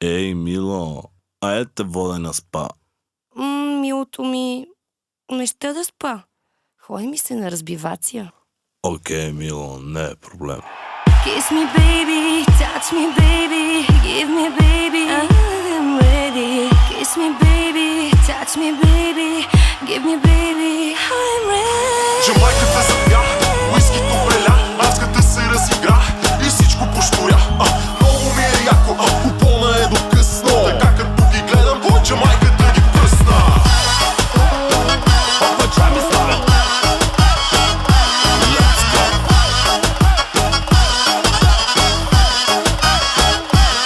Ей, мило, айде те водя на спа. Милото ми, не ще да спа. Ходи ми се на разбивация. Окей, мило, не е проблем. Kiss me baby, touch me baby, give me baby, I'm ready. Kiss me baby, touch me baby, give me baby, I'm ready. Джамайката запя, уискито преля, мацката се разигра и всичко поштуря. Много ми е яко, купона е до късно. Така като ги гледам, Джамайката ги пръсна. Пападжами стайл. Let's go.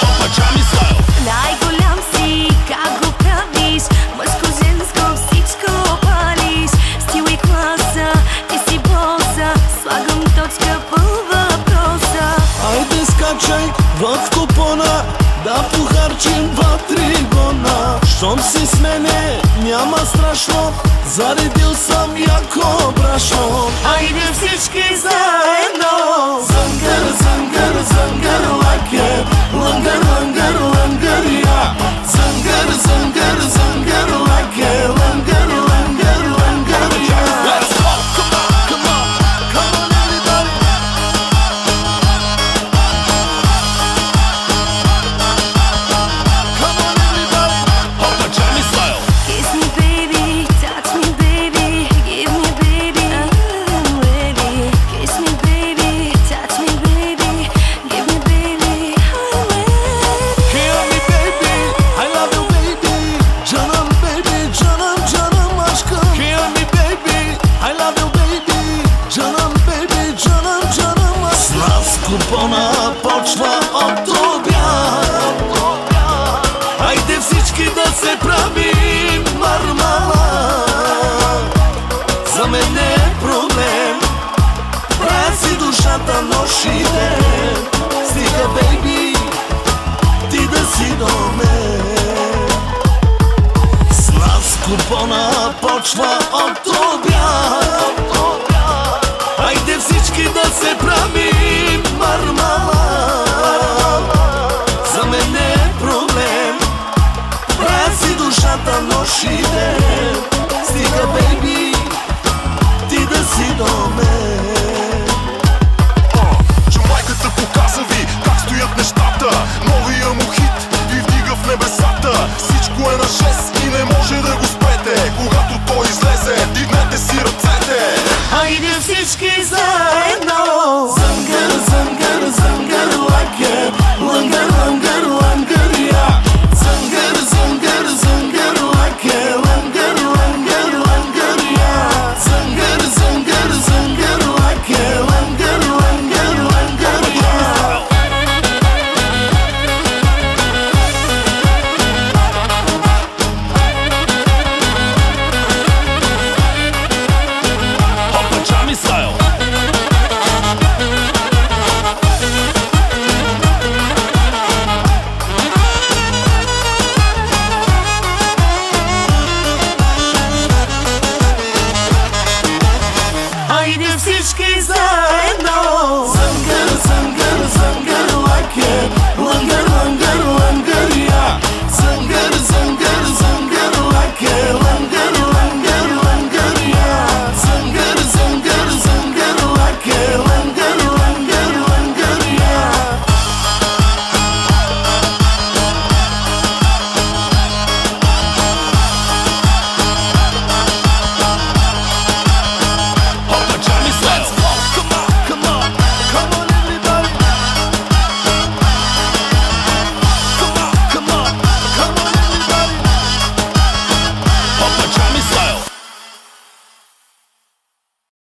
Пападжами стайл. Най-голям си, как го правиш, мъжко-женско всичко палиш. Стил и класа, ти си боса, слагам точка по въпроса. Айде скачай в купона, да похарчим 2-3 гона. Щом си с мене, няма страшно, заредил съм яко брашно. Айде всички заедно! Зангър, зангър, зангър лаке, лънгър, лънгър, лънгър я. Зангър, зангър, зангър лаке, лънгър, лънгър, лънгър я. Let's go! Come on, come on, come on everybody! Come on everybody! Пападжами стайл. Kiss me baby, touch me baby, give me baby, I'm ready. Kiss me baby, touch me baby, give me baby, I'm ready. Hear me baby, I love you baby. Canım baby, canım canım aşkım. Hear me baby, I love you baby. Canım baby, canım canım aşkım. Слав с купона почва от обяд. Айде всички да се правим мармалад. За мен не е проблем, правя си душата нощ и ден. Стига бейби, ти да си до мен. Слав с купона почва от обяд. Айде всички да се правим мармалад. За мен не е проблем, правя си душата нощ и ден.